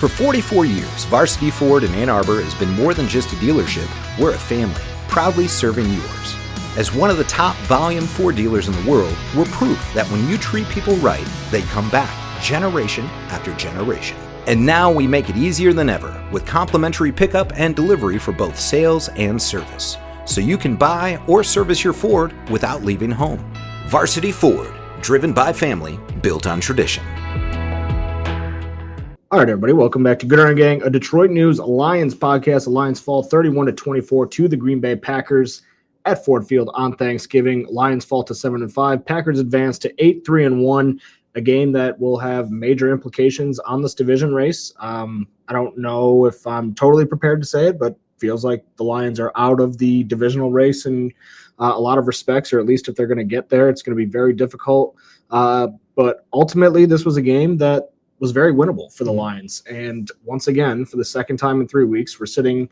For 44 years, Varsity Ford in Ann Arbor has been more than just a dealership. We're a family, proudly serving yours. As one of the top volume Ford dealers in the world, we're proof that when you treat people right, they come back, generation after generation. And now we make it easier than ever with complimentary pickup and delivery for both sales and service. So you can buy or service your Ford without leaving home. Varsity Ford, driven by family, built on tradition. All right, everybody, welcome back to Good Iron Gang, a Detroit News Lions podcast. The Lions fall 31-24 to the Green Bay Packers at Ford Field on Thanksgiving. Lions fall to 7-5. Packers advance to 8-3-1, a game that will have major implications on this division race. I don't know if I'm totally prepared to say it, but feels like the Lions are out of the divisional race in a lot of respects, or at least if they're going to get there, it's going to be very difficult. But ultimately, this was a game that was very winnable for the Lions. And once again, for the second time in 3 weeks, we're sitting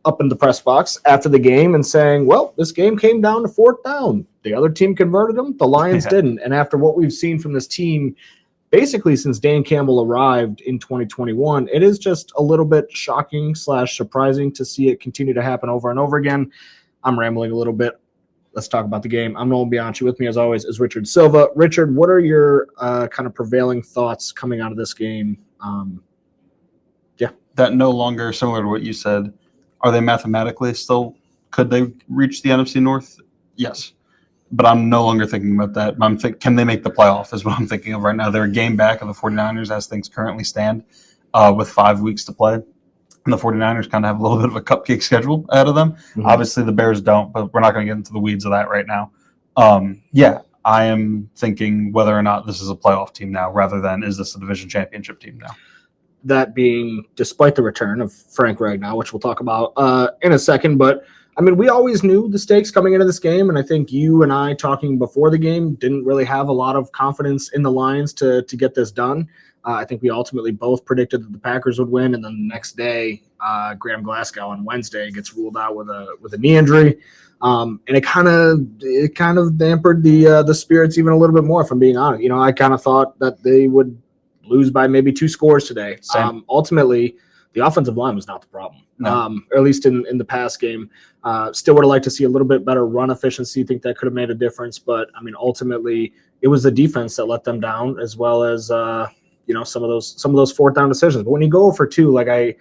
up in the press box after the game and saying, well, this game came down to fourth down. The other team converted them. The Lions didn't. And after what we've seen from this team, basically since Dan Campbell arrived in 2021, it is just a little bit shocking / surprising to see it continue to happen over and over again. I'm rambling a little bit. Let's talk about the game. I'm Nolan Bianchi. With me, as always, is Richard Silva. Richard, what are your kind of prevailing thoughts coming out of this game? That no longer, similar to what you said, are they mathematically still, could they reach the NFC North? Yes. But I'm no longer thinking about that. Can they make the playoff is what I'm thinking of right now. They're a game back of the 49ers as things currently stand with 5 weeks to play. And the 49ers kind of have a little bit of a cupcake schedule ahead of them. Mm-hmm. Obviously, the Bears don't, but we're not going to get into the weeds of that right now. I am thinking whether or not this is a playoff team now rather than is this a division championship team now. That being despite the return of Frank Ragnow, which we'll talk about in a second. But, I mean, we always knew the stakes coming into this game, and I think you and I talking before the game didn't really have a lot of confidence in the Lions to get this done. I think we ultimately both predicted that the Packers would win, and then the next day, Graham Glasgow on Wednesday gets ruled out with a knee injury, and it kind of dampened the spirits even a little bit more. If I'm being honest, I kind of thought that they would lose by maybe 2 scores today. Ultimately, the offensive line was not the problem, or at least in the pass game. Still would have liked to see a little bit better run efficiency. Think that could have made a difference, but I mean, ultimately, it was the defense that let them down, as well as some of those fourth down decisions. But when you go for 2, I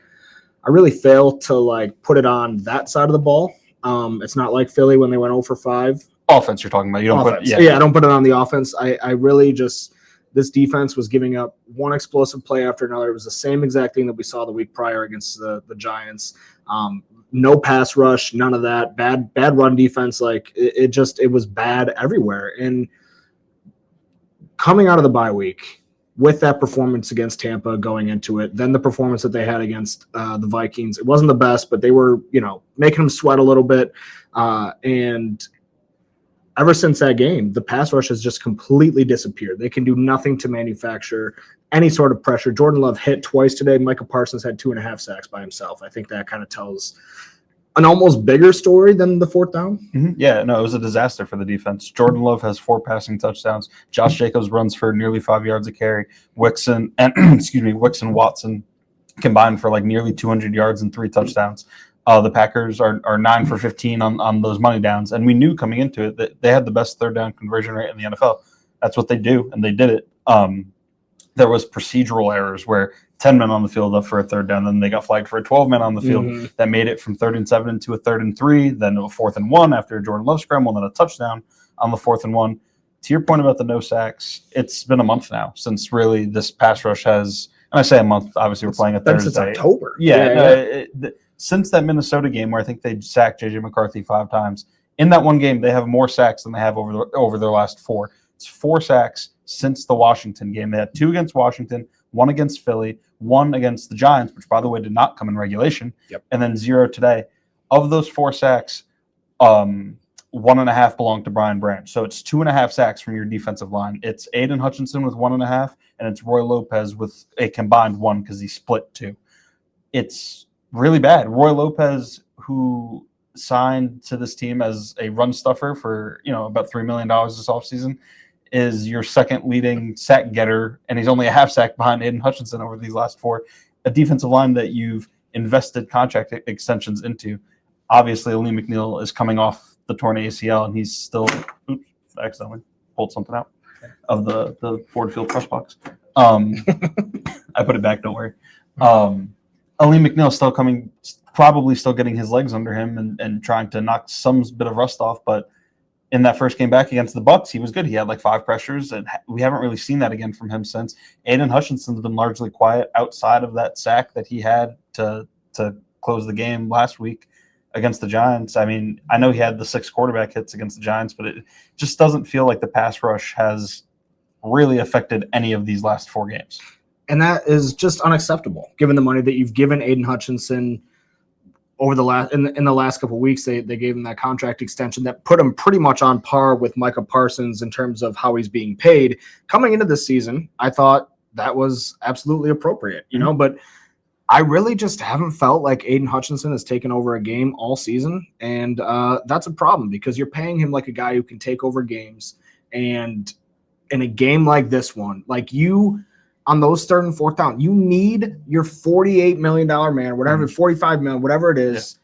really fail to put it on that side of the ball. It's not like Philly when they went 0 for 5. Offense, you're talking about. You don't offense. I don't put it on the offense. I really just. This defense was giving up one explosive play after another. It was the same exact thing that we saw the week prior against the Giants. No pass rush, none of that. Bad run defense. It was bad everywhere. And coming out of the bye week with that performance against Tampa going into it, then the performance that they had against the Vikings, it wasn't the best, but they were, making them sweat a little bit. And ever since that game, the pass rush has just completely disappeared. They can do nothing to manufacture any sort of pressure. Jordan Love hit twice today. Micah Parsons had 2.5 sacks by himself. I think that kind of tells an almost bigger story than the fourth down. Mm-hmm. Yeah, no, it was a disaster for the defense. Jordan Love has 4 passing touchdowns. Josh Jacobs runs for nearly 5 yards a carry. Wicks and Watson combined for nearly 200 yards and 3 touchdowns. The Packers are 9 for 15 on those money downs, and we knew coming into it that they had the best third down conversion rate in the NFL. That's what they do, and they did it. There was procedural errors where 10 men on the field up for a third down, then they got flagged for a 12 men on the field that made it from 3rd and 7 to a 3rd and 3, then a 4th and 1 after a Jordan Love scramble, and then a touchdown on the 4th and 1. To your point about the no sacks, it's been a month now since really this pass rush has, and I say a month, obviously we're playing a Thursday. Since October. Since that Minnesota game where I think they sacked J.J. McCarthy 5 times, in that one game they have more sacks than they have over their last 4. It's 4 sacks since the Washington game. They had 2 against Washington, 1 against Philly, 1 against the Giants, which, by the way, did not come in regulation, and then 0 today. Of those 4 sacks, 1.5 belong to Brian Branch. So it's 2.5 sacks from your defensive line. It's Aiden Hutchinson with 1.5, and it's Roy Lopez with a combined 1 because he split 2. It's really bad. Roy Lopez, who signed to this team as a run stuffer for about $3 million this offseason, is your second leading sack getter, and he's only a half sack behind Aiden Hutchinson over these last 4. a defensive line that you've invested contract extensions into. Obviously, Lee McNeil is coming off the torn ACL, and he's still I accidentally pulled something out of the Ford Field press box. I put it back, don't worry. Ali McNeil still coming, probably still getting his legs under him and trying to knock some bit of rust off. But in that first game back against the Bucks, he was good. He had like 5 pressures, and we haven't really seen that again from him since. Aiden Hutchinson's been largely quiet outside of that sack that he had to close the game last week against the Giants. I mean, I know he had the 6 quarterback hits against the Giants, but it just doesn't feel like the pass rush has really affected any of these last 4 games. And that is just unacceptable, given the money that you've given Aiden Hutchinson over the last in the last couple of weeks. They gave him that contract extension that put him pretty much on par with Micah Parsons in terms of how he's being paid. Coming into this season, I thought that was absolutely appropriate, but I really just haven't felt like Aiden Hutchinson has taken over a game all season, and that's a problem because you're paying him like a guy who can take over games. And in a game like this one, like on those 3rd and 4th down, you need your $48 million man, whatever, $45 million, whatever it is,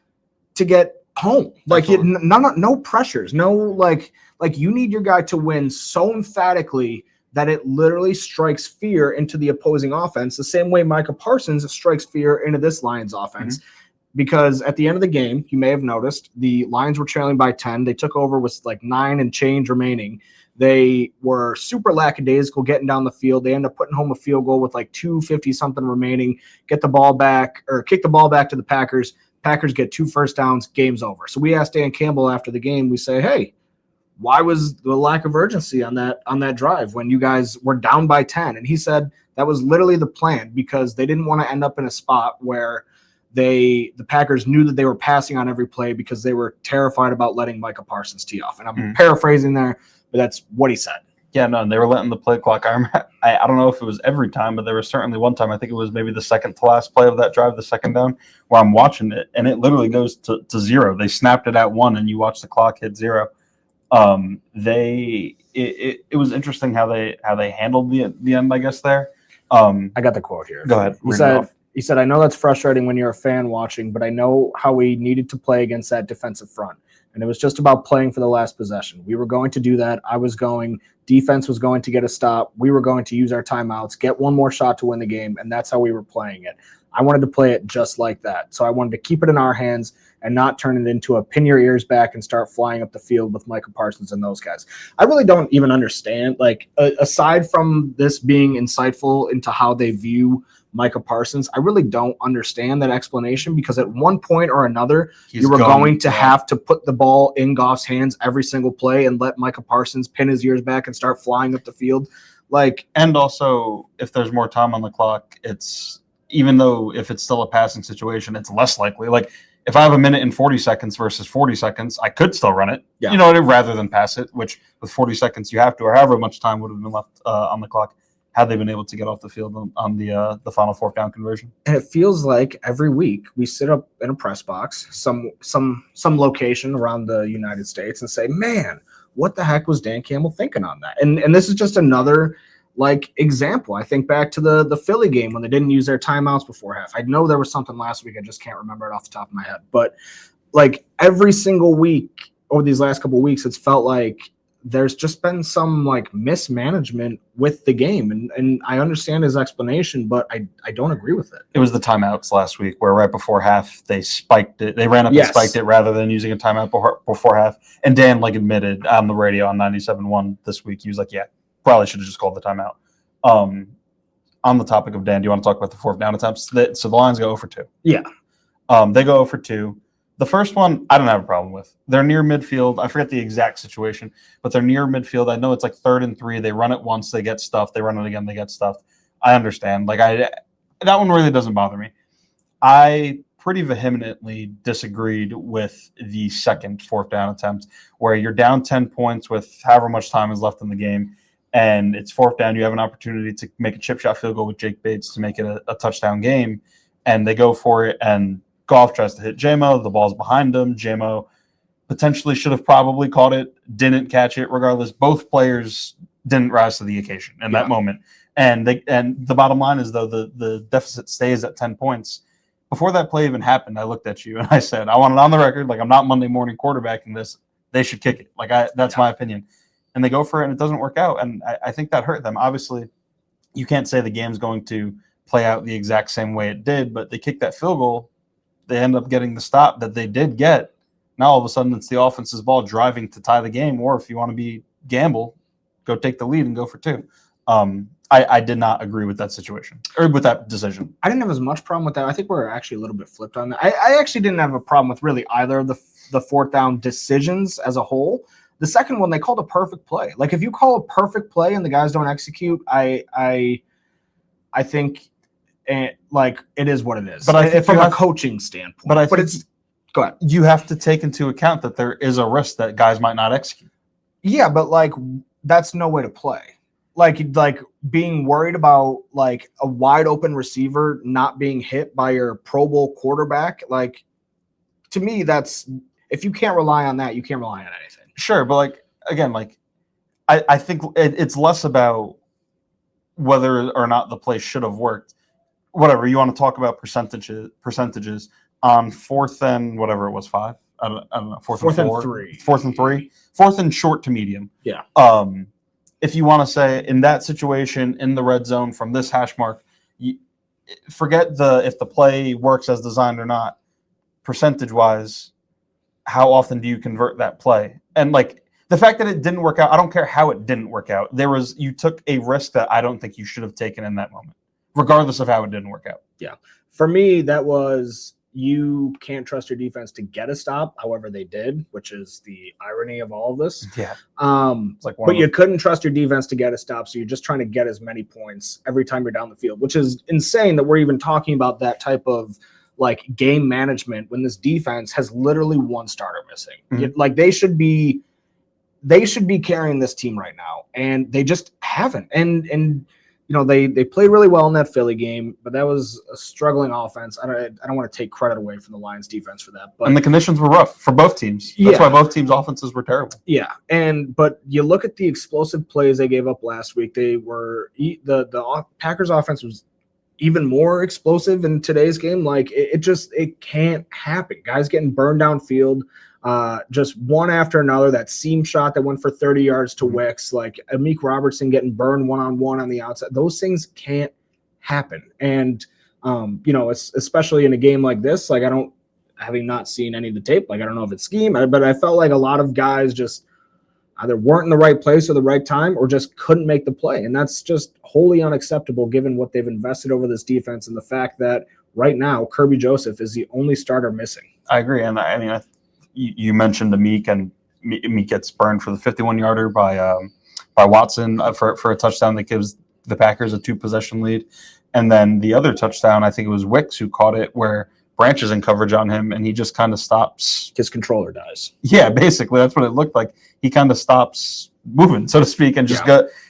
to get home. Like no pressures, no like you need your guy to win so emphatically that it literally strikes fear into the opposing offense, the same way Micah Parsons strikes fear into this Lions offense. Because at the end of the game, you may have noticed, the Lions were trailing by 10. They took over with like 9 and change remaining. They were super lackadaisical getting down the field. They ended up putting home a field goal with like 2:50-something remaining, kick the ball back to the Packers. Packers get 2 first downs, game's over. So we asked Dan Campbell after the game, we say, hey, why was the lack of urgency on that drive when you guys were down by 10? And he said that was literally the plan because they didn't want to end up in a spot where the Packers knew that they were passing on every play because they were terrified about letting Micah Parsons tee off. And I'm paraphrasing there, but that's what he said. Yeah, no, they were letting the play clock. I don't know if it was every time, but there was certainly one time, I think it was maybe the second to last play of that drive, the second down, where I'm watching it, and it literally goes to 0. They snapped it at 1, and you watch the clock hit 0. It was interesting how they handled the end, I guess, there. I got the quote here. Go ahead. He said, I know that's frustrating when you're a fan watching, but I know how we needed to play against that defensive front. And it was just about playing for the last possession. We were going to do that. Defense was going to get a stop. We were going to use our timeouts, get one more shot to win the game, and that's how we were playing it. I wanted to play it just like that. So I wanted to keep it in our hands and not turn it into a pin your ears back and start flying up the field with Micah Parsons and those guys. I really don't even understand, aside from this being insightful into how they view Micah Parsons, I really don't understand that explanation because at one point or another, you were going to have to put the ball in Goff's hands every single play and let Micah Parsons pin his ears back and start flying up the field. And also, if there's more time on the clock, even though if it's still a passing situation, it's less likely. Like if I have a minute and 40 seconds versus 40 seconds, I could still run it, rather than pass it, which with 40 seconds you have to, or however much time would have been left on the clock had they been able to get off the field on the final 4th down conversion. And it feels like every week we sit up in a press box, some location around the United States, and say, man, what the heck was Dan Campbell thinking on that? And this is just another example. I think back to the Philly game when they didn't use their timeouts before half. I know there was something last week. I just can't remember it off the top of my head. But every single week over these last couple of weeks, it's felt like there's just been some mismanagement with the game. And I understand his explanation, but I don't agree with it. It was the timeouts last week where right before half they spiked it. They ran up and spiked it rather than using a timeout before half. And Dan admitted on the radio on 97.1 this week, he was like, yeah, probably should have just called the timeout. On the topic of Dan, do you want to talk about the 4th down attempts? So the Lions go 0 for 2. Yeah. They go 0 for 2. The first one, I don't have a problem with. They're near midfield. I forget the exact situation, but they're near midfield. I know it's 3rd and 3. They run it once, they get stuffed. They run it again, they get stuffed. I understand. That one really doesn't bother me. I pretty vehemently disagreed with the second 4th down attempt where you're down 10 points with however much time is left in the game, and it's 4th down. You have an opportunity to make a chip shot field goal with Jake Bates to make it a touchdown game, and they go for it, and Goff tries to hit J-Mo. The ball's behind him. J-Mo potentially should have probably caught it, didn't catch it. Regardless, both players didn't rise to the occasion in that moment. And the bottom line is, though, the deficit stays at 10 points. Before that play even happened, I looked at you and I said, I want it on the record, like, I'm not Monday morning quarterbacking this. They should kick it. Like, that's my opinion. And they go for it and it doesn't work out. And I think that hurt them. Obviously, you can't say the game's going to play out the exact same way it did, but they kicked that field goal. They end up getting the stop that they did get. Now all of a sudden it's the offense's ball driving to tie the game, or if you want to be gamble, go take the lead and go for two. I did not agree with that situation or with that decision. I didn't have as much problem with that. I think we're actually a little bit flipped on that. I actually didn't have a problem with really either of the fourth down decisions as a whole. The second one, they called a perfect play. Like, if you call a perfect play and the guys don't execute, I think it is what it is. But I think from a coaching standpoint. But it's go ahead. You have to take into account that there is a risk that guys might not execute. Yeah, but that's no way to play. Like being worried about like a wide open receiver not being hit by your Pro Bowl quarterback. Like, to me, that's, if you can't rely on that, you can't rely on anything. Sure, but I think it's less about whether or not the play should have worked. Whatever you want to talk about percentages on fourth and whatever it was, 5. I don't know. Fourth and 3. Fourth and 3. Fourth and short to medium. Yeah. If you want to say in that situation in the red zone from this hash mark, forget if the play works as designed or not. Percentage wise, how often do you convert that play? And the fact that it didn't work out, I don't care how it didn't work out. You took a risk that I don't think you should have taken in that moment, regardless of how it didn't work out. Yeah. For me, that was, you can't trust your defense to get a stop. However, they did, which is the irony of all of this. Yeah. But you couldn't trust your defense to get a stop. So you're just trying to get as many points every time you're down the field, which is insane that we're even talking about that type of game management when this defense has literally one starter missing. Mm-hmm. They should be carrying this team right now, and they just haven't. And they played really well in that Philly game, but that was a struggling offense. I don't want to take credit away from the Lions defense for that. But and the conditions were rough for both teams. That's why both teams' offenses were terrible. Yeah, but you look at the explosive plays they gave up last week. They were the Packers offense was even more explosive in today's game. It can't happen. Guys getting burned downfield, just one after another. That seam shot that went for 30 yards to Wicks, Amik Robertson getting burned one-on-one on the outside. Those things can't happen. And, especially in a game like this, having not seen any of the tape, I don't know if it's scheme, but I felt like a lot of guys just either weren't in the right place or the right time or just couldn't make the play. And that's just wholly unacceptable given what they've invested over this defense and the fact that right now Kirby Joseph is the only starter missing. I agree. And I mean, you mentioned Amik, and Amik gets burned for the 51-yarder by Watson for a touchdown that gives the Packers a 2-possession lead. And then the other touchdown, I think it was Wicks who caught it, where Branch is in coverage on him, and he just kind of stops. His controller dies. Yeah, basically, that's what it looked like. He kind of stops moving, so to speak, and just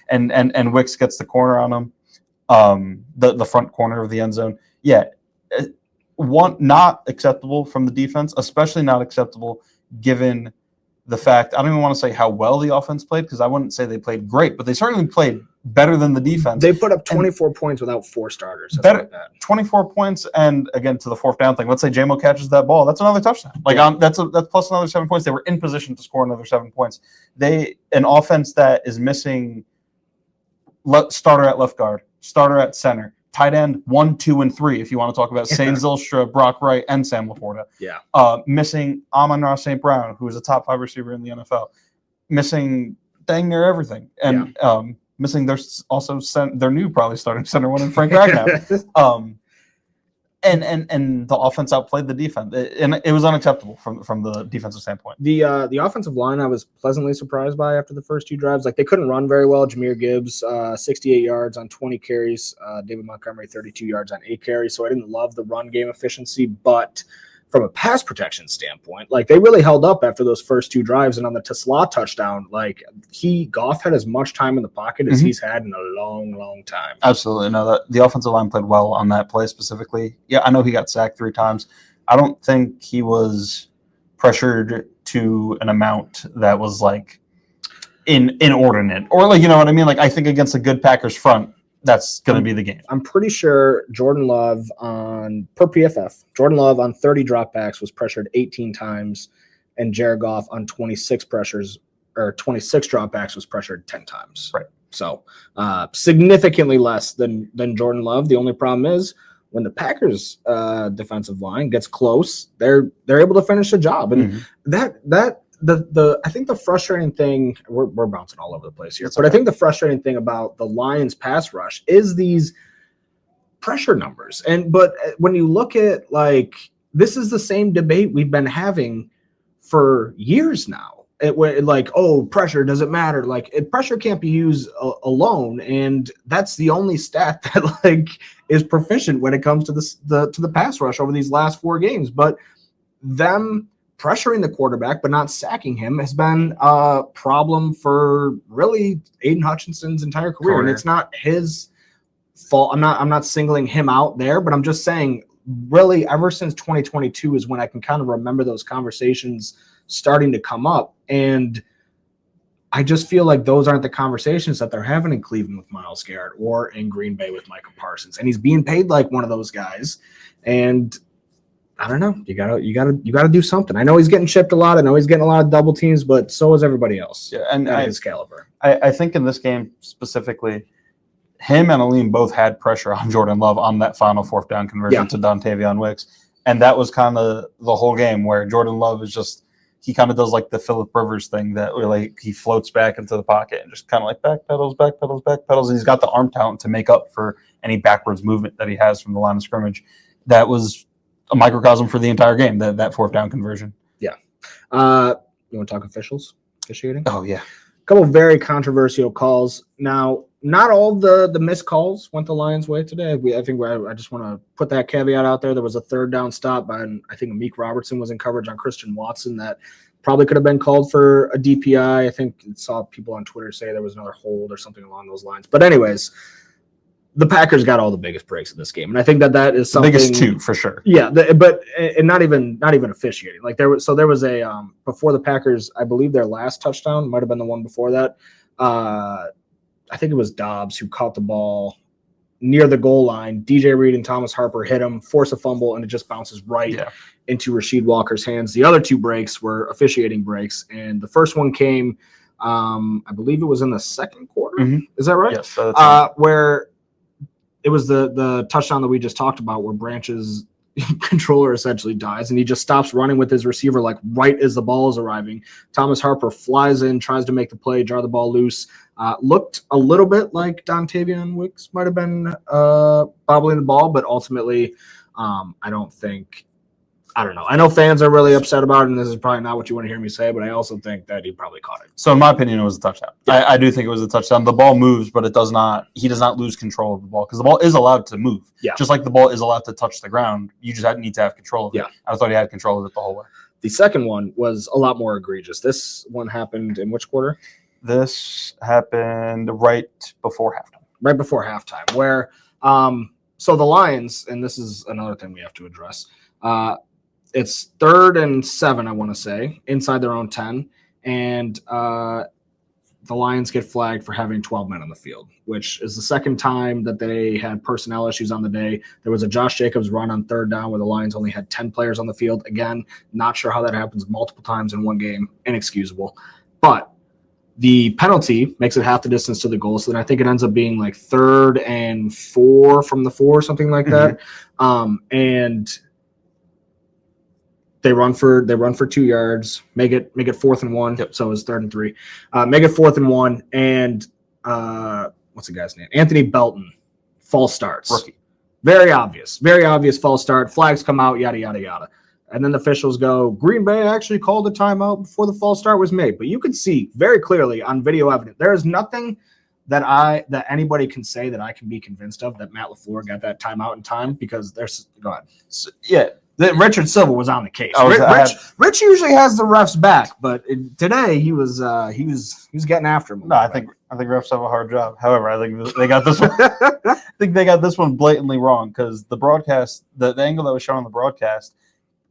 and Wicks gets the corner on him, the front corner of the end zone. Yeah, not acceptable from the defense, especially not acceptable given the fact, I don't even want to say how well the offense played, because I wouldn't say they played great, but they certainly played better than the defense. They put up 24 points without 4 starters. Better, 24 points, and again, to the fourth down thing, let's say JMO catches that ball, that's another touchdown. That's plus another 7 points. They were in position to score another 7 points. An offense that is missing starter at left guard, starter at center, tight end 1, 2, and 3. If you want to talk about Saint Zylstra, Brock Wright, and Sam Laporta. Yeah. Missing Amon-Ra St. Brown, who is a top 5 receiver in the NFL. Missing dang near everything, and missing their new probably starting center one in Frank Ragnow. And the offense outplayed the defense, and it was unacceptable from the defensive standpoint. The offensive line I was pleasantly surprised by after the first 2 drives. They couldn't run very well. Jameer Gibbs 68 yards on 20 carries. David Montgomery 32 yards on 8 carries. So I didn't love the run game efficiency, but from a pass protection standpoint, they really held up after those first 2 drives. And on the Tesla touchdown, Goff had as much time in the pocket as he's had in a long, long time. Absolutely. No, the offensive line played well on that play specifically. Yeah, I know he got sacked 3 times. I don't think he was pressured to an amount that was inordinate, or you know what I mean. I think against a good Packers front, that's going to be the game. I'm pretty sure Jordan Love per PFF, Jordan Love on 30 dropbacks was pressured 18 times, and Jared Goff on 26 dropbacks was pressured 10 times. Right. So significantly less than Jordan Love. The only problem is when the Packers defensive line gets close, they're able to finish the job. And I think the frustrating thing, we're bouncing all over the place here, but I think the frustrating thing about the Lions pass rush is these pressure numbers. But when you look at, like, this is the same debate we've been having for years now. Pressure doesn't matter. Like, pressure can't be used alone, and that's the only stat that, like, is proficient when it comes to the pass rush over these last 4 games. But them pressuring the quarterback but not sacking him has been a problem for really Aiden Hutchinson's entire career. And it's not his fault. I'm not singling him out there, but I'm just saying, really, ever since 2022 is when I can kind of remember those conversations starting to come up. And I just feel like those aren't the conversations that they're having in Cleveland with Myles Garrett or in Green Bay with Micah Parsons. And he's being paid like one of those guys. And I don't know. You gotta do something. I know he's getting chipped a lot. I know he's getting a lot of double teams, but so is everybody else. Yeah, and at his caliber. I think in this game specifically, him and Aleem both had pressure on Jordan Love on that final 4th down conversion to Dontavion Wicks. And that was kind of the whole game where Jordan Love is just, he kind of does like the Phillip Rivers thing that really he floats back into the pocket and just kind of like backpedals. And he's got the arm talent to make up for any backwards movement that he has from the line of scrimmage. That was a microcosm for the entire game, that 4th down conversion. Yeah. You want to talk officiating? Oh, yeah. A couple of very controversial calls. Now, not all the missed calls went the Lions' way today. I just want to put that caveat out there. There was a 3rd down stop by, I think, Amik Robertson was in coverage on Christian Watson that probably could have been called for a DPI. I think I saw people on Twitter say there was another hold or something along those lines. But anyways, the Packers got all the biggest breaks in this game, and I think that is something. The biggest 2 for sure. Yeah, but not even officiating. Like there was a before the Packers, I believe their last touchdown might have been the one before that. I think it was Dobbs who caught the ball near the goal line. DJ Reed and Thomas Harper hit him, force a fumble, and it just bounces into Rasheed Walker's hands. The other 2 breaks were officiating breaks, and the first one came, I believe it was in the 2nd quarter. Mm-hmm. Is that right? Yes. That's right. Where it was the touchdown that we just talked about, where Branch's controller essentially dies, and he just stops running with his receiver like right as the ball is arriving. Thomas Harper flies in, tries to make the play, jar the ball loose. Looked a little bit like Dontavion Wicks might have been bobbling the ball, but ultimately, I don't know. I know fans are really upset about it, and this is probably not what you want to hear me say, but I also think that he probably caught it. So in my opinion, it was a touchdown. Yeah. I do think it was a touchdown. The ball moves, but he does not lose control of the ball, because the ball is allowed to move. Yeah. Just like the ball is allowed to touch the ground. You just need to have control of it. I thought he had control of it the whole way. The second one was a lot more egregious. This one happened in which quarter? This happened right before halftime. Right before halftime, where so the Lions, and this is another thing we have to address, it's 3rd and 7, I want to say, inside their own 10, and the Lions get flagged for having 12 men on the field, which is the second time that they had personnel issues on the day. There was a Josh Jacobs run on 3rd down where the Lions only had 10 players on the field. Again, not sure how that happens multiple times in one game. Inexcusable. But the penalty makes it half the distance to the goal, so then I think it ends up being like 3rd and 4 from the 4, something like that. And they run for 2 yards, make it 4th and 1. Yep. So it's 3rd and 3. Make it 4th and 1, and what's the guy's name? Anthony Belton, false starts. Rookie. Very obvious false start. Flags come out, yada yada yada. And then the officials go, Green Bay actually called a timeout before the false start was made. But you can see very clearly on video evidence, there is nothing that anybody can say that I can be convinced of that Matt LaFleur got that timeout in time, because there's – go ahead. So, yeah, Richard Silva was on the case. Rich usually has the refs back, but today he was getting after him. No, I think refs have a hard job. However, I think they got this one. I think they got this one blatantly wrong, because the broadcast, the angle that was shown on the broadcast,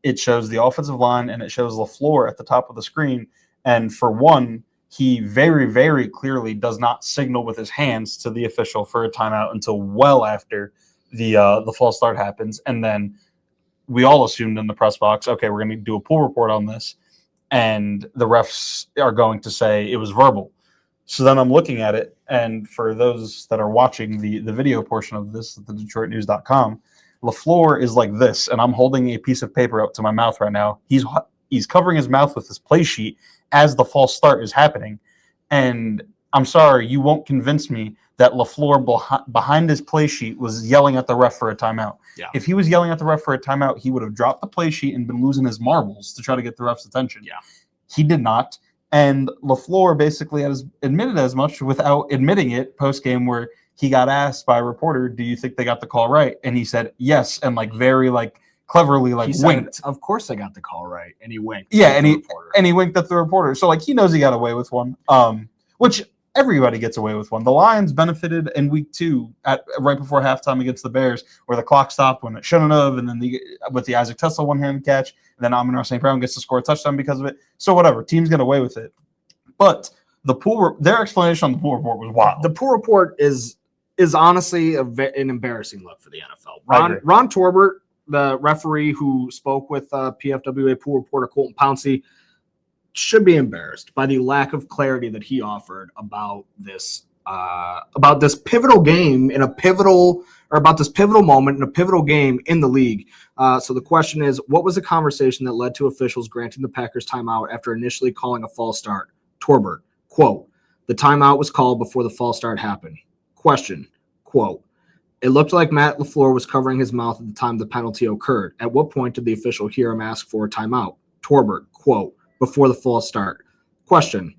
it shows the offensive line and it shows LaFleur at the top of the screen. And for one, he very, very clearly does not signal with his hands to the official for a timeout until well after the false start happens. And then we all assumed in the press box, okay, we're going to do a pool report on this, and the refs are going to say it was verbal. So then I'm looking at it, and for those that are watching the video portion of this at the DetroitNews.com, LaFleur is like this, and I'm holding a piece of paper up to my mouth right now. He's covering his mouth with his play sheet as the false start is happening. And I'm sorry, you won't convince me that LaFleur behind his play sheet was yelling at the ref for a timeout. Yeah. If he was yelling at the ref for a timeout, he would have dropped the play sheet and been losing his marbles to try to get the ref's attention. Yeah. He did not. And LaFleur basically has admitted as much without admitting it post-game, where he got asked by a reporter, do you think they got the call right? And he said, yes, and very cleverly winked. Of course I got the call right. And he winked. Yeah, and he winked at the reporter. So he knows he got away with one, which everybody gets away with one. The Lions benefited in week 2 right before halftime against the Bears, where the clock stopped when it shouldn't have, and then with the Isaac Tesla one-handed catch, and then Amon-Ra St. Brown gets to score a touchdown because of it. So whatever, teams get away with it. But their explanation on the pool report was wild. The pool report is honestly an embarrassing look for the NFL. Ron Torbert, the referee who spoke with PFWA pool reporter Colton Pouncey, should be embarrassed by the lack of clarity that he offered about this pivotal game about this pivotal moment in a pivotal game in the league. So the question is, what was the conversation that led to officials granting the Packers timeout after initially calling a false start? Torbert, quote, the timeout was called before the false start happened. Question, quote, it looked like Matt LaFleur was covering his mouth at the time the penalty occurred. At what point did the official hear him ask for a timeout? Torbert, quote, before the false start. Question,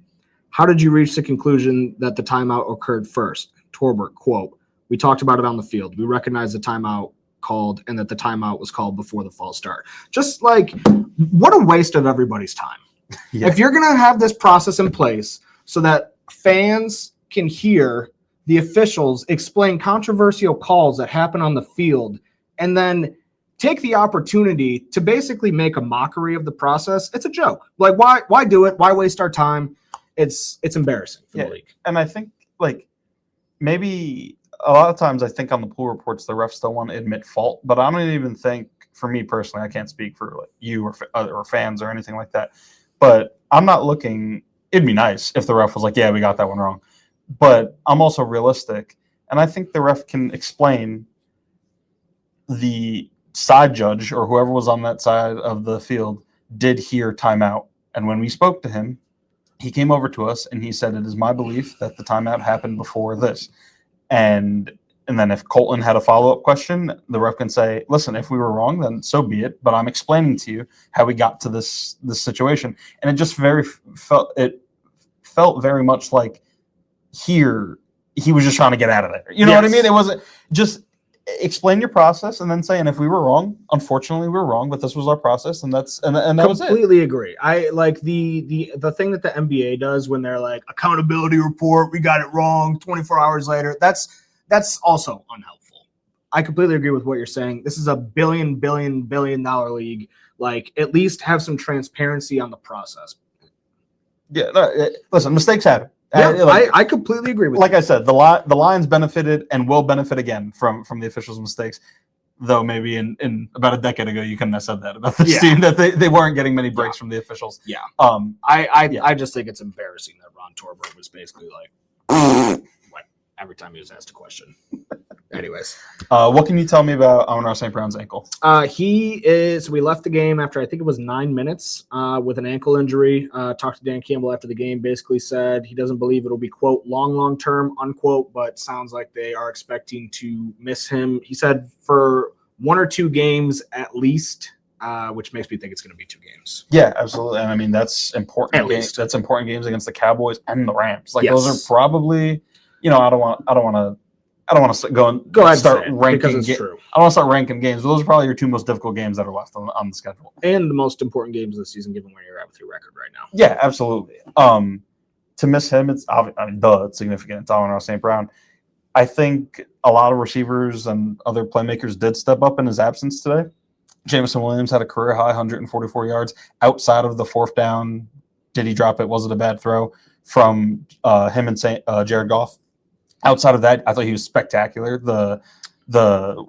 how did you reach the conclusion that the timeout occurred first? Torbert, quote, we talked about it on the field. We recognized the timeout called and that the timeout was called before the false start. Just what a waste of everybody's time. Yeah. If you're going to have this process in place so that fans can hear the officials explain controversial calls that happen on the field and then take the opportunity to basically make a mockery of the process, it's a joke. Why do it? Why waste our time? It's embarrassing for the league. And I think maybe a lot of times I think on the pool reports the refs don't want to admit fault, but I don't even think, for me personally, I can't speak for you or fans or anything like that, but I'm not looking. It'd be nice if the ref was like, yeah, we got that one wrong, but I'm also realistic, and I think the ref can explain the side judge or whoever was on that side of the field did hear timeout. And when we spoke to him, he came over to us and he said, it is my belief that the timeout happened before this. And then if Colton had a follow-up question, the ref can say, listen, if we were wrong, then so be it. But I'm explaining to you how we got to this situation. And it just felt very much like he was just trying to get out of there. You know what I mean? It wasn't just explain your process and then say, and if we were wrong, unfortunately we were wrong, but this was our process, and that was it. Completely agree. I like the thing that the NBA does when they're like, accountability report, we got it wrong 24 hours later. That's also unhelpful. I completely agree with what you're saying. This is a billion dollar league. At least have some transparency on the process. Yeah, listen, mistakes happen. Yeah, I completely agree with you. Like I said, the Lions benefited and will benefit again from the officials' mistakes. Though maybe in about a decade ago, you couldn't have said that about this team, that they weren't getting many breaks from the officials. Yeah. I just think it's embarrassing that Ron Torbert was basically like every time he was asked a question. Anyways. What can you tell me about Amon-Ra St. Brown's ankle? We left the game after I think it was 9 minutes with an ankle injury. Talked to Dan Campbell after the game, basically said he doesn't believe it'll be, quote, long term, unquote, but sounds like they are expecting to miss him. He said for 1 or 2 games at least, which makes me think it's going to be 2 games. Yeah, absolutely. And I mean, that's important. At least that's important games against the Cowboys and the Rams. Those are probably, I don't want to go and start ranking. I don't want to start ranking games. But those are probably your 2 most difficult games that are left on the schedule, and the most important games of the season, given where you're at with your record right now. Yeah, absolutely. To miss him, it's significant. It's Amon-Ra St. Brown. I think a lot of receivers and other playmakers did step up in his absence today. Jameson Williams had a career high 144 yards outside of the 4th down. Did he drop it? Was it a bad throw? from him and Jared Goff. Outside of that, I thought he was spectacular. What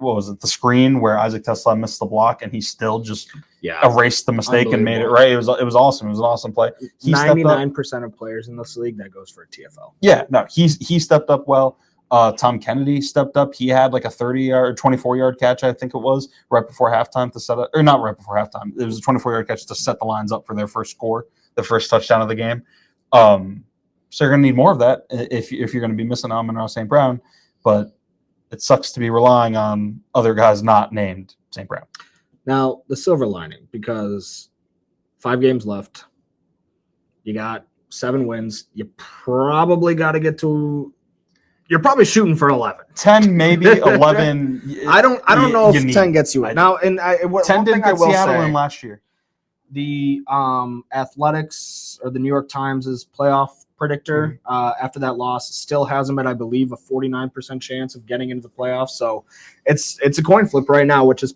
was it? The screen where Isaac Tesla missed the block and he still just erased the mistake and made it right. It was awesome. It was an awesome play. 99% of players in this league that goes for a TFL. Yeah, no, he stepped up well. Tom Kennedy stepped up. He had like a 30-yard, 24-yard catch, I think it was, right before halftime to set up, or not right before halftime. It was a 24-yard catch to set the Lions up for their first score, the first touchdown of the game. So you're going to need more of that if you're going to be missing Amon-Ra St. Brown, but it sucks to be relying on other guys not named St. Brown. Now, the silver lining, because 5 games left, you got 7 wins. You probably got to get to – you're probably shooting for 11. 10, maybe 11. I don't know if 10 gets you in. Now, and 10 didn't get Seattle in last year. The Athletics or the New York Times' playoff predictor after that loss still has him at, I believe, a 49% chance of getting into the playoffs. So it's a coin flip right now, which is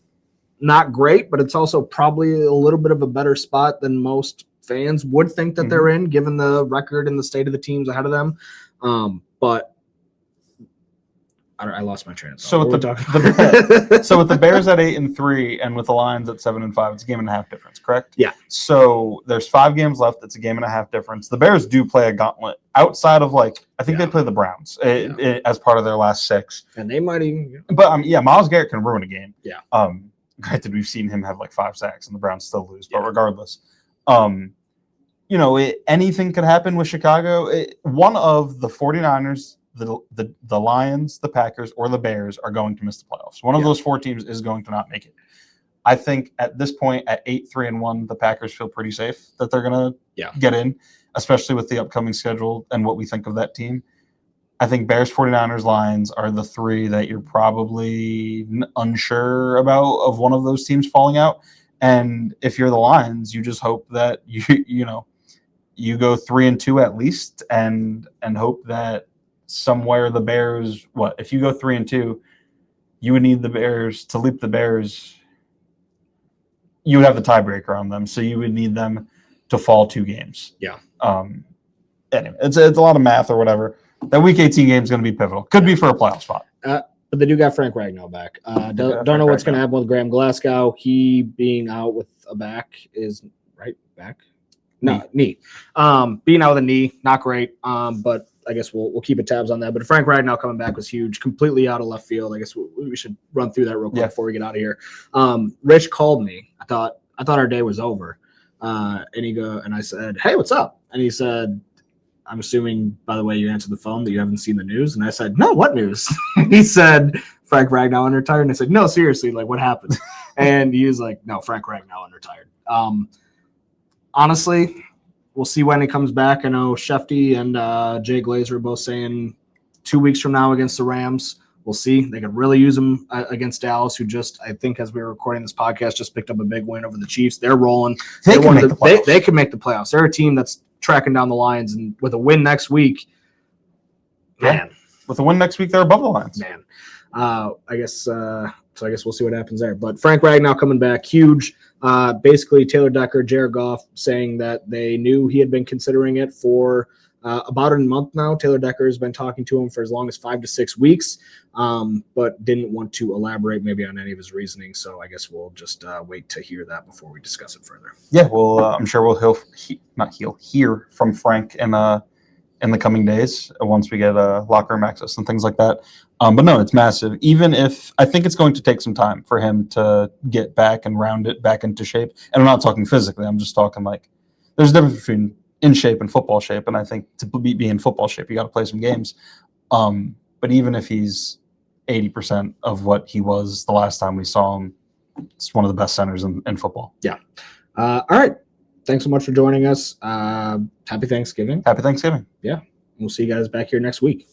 not great, but it's also probably a little bit of a better spot than most fans would think that they're in, given the record and the state of the teams ahead of them. But I lost my train of thought. So with the Bears at 8-3 and with the Lions at 7-5, it's a 1.5 game difference, correct? Yeah. So there's 5 games left. It's a 1.5 game difference. The Bears do play a gauntlet outside of I think they play the Browns as part of their last 6. And they might even. But Myles Garrett can ruin a game. Yeah. Granted, we've seen him have 5 sacks and the Browns still lose. But regardless, anything could happen with Chicago. One of the 49ers. The Lions, the Packers, or the Bears are going to miss the playoffs. One of those 4 teams is going to not make it. I think at this point, at 8-3-1, the Packers feel pretty safe that they're going to get in, especially with the upcoming schedule and what we think of that team. I think Bears, 49ers, Lions are the 3 that you're probably unsure about of one of those teams falling out. And if you're the Lions, you just hope that you go 3-2 at least, and hope that somewhere the Bears, if you go 3-2, you would need the Bears to leap the Bears. You would have the tiebreaker on them, so you would need them to fall 2 games. Yeah. Anyway, it's a lot of math or whatever. That Week 18 game is going to be pivotal. Could be for a playoff spot. But they do got Frank Ragnow back. Don't know what's going to happen with Graham Glasgow. He being out with a back is right back. No, knee. Being out with a knee, not great. But I guess we'll keep a tabs on that. But Frank Ragnow coming back was huge, completely out of left field. I guess we should run through that real quick before we get out of here. Rich called me. I thought our day was over. And I said, "Hey, what's up?" And he said, "I'm assuming, by the way, you answered the phone, that you haven't seen the news." And I said, "No, what news?" He said, "Frank Ragnow unretired." And I said, "No, seriously, what happened?" And he was like, "No, Frank Ragnow unretired." Honestly, we'll see when he comes back. I know Shefty and Jay Glazer are both saying 2 weeks from now against the Rams. We'll see. They could really use him against Dallas, who just, I think, as we were recording this podcast, just picked up a big win over the Chiefs. They're rolling. They can make the playoffs. They're a team that's tracking down the Lions, and with a win next week, man. With a win next week, they're above the Lions. Man. I guess we'll see what happens there. But Frank Ragnow coming back, huge. Basically, Taylor Decker, Jared Goff saying that they knew he had been considering it for about a month now. Taylor Decker has been talking to him for as long as 5 to 6 weeks, but didn't want to elaborate maybe on any of his reasoning. So I guess we'll just wait to hear that before we discuss it further. Yeah, well, I'm sure we'll hear from Frank in the coming days once we get locker room access and things like that. But no, it's massive. Even if I think it's going to take some time for him to get back and round it back into shape. And I'm not talking physically. I'm just talking there's a difference between in shape and football shape. And I think to be in football shape, you got to play some games. But even if he's 80% of what he was the last time we saw him, it's one of the best centers in football. Yeah. All right. Thanks so much for joining us. Happy Thanksgiving. Happy Thanksgiving. Yeah. We'll see you guys back here next week.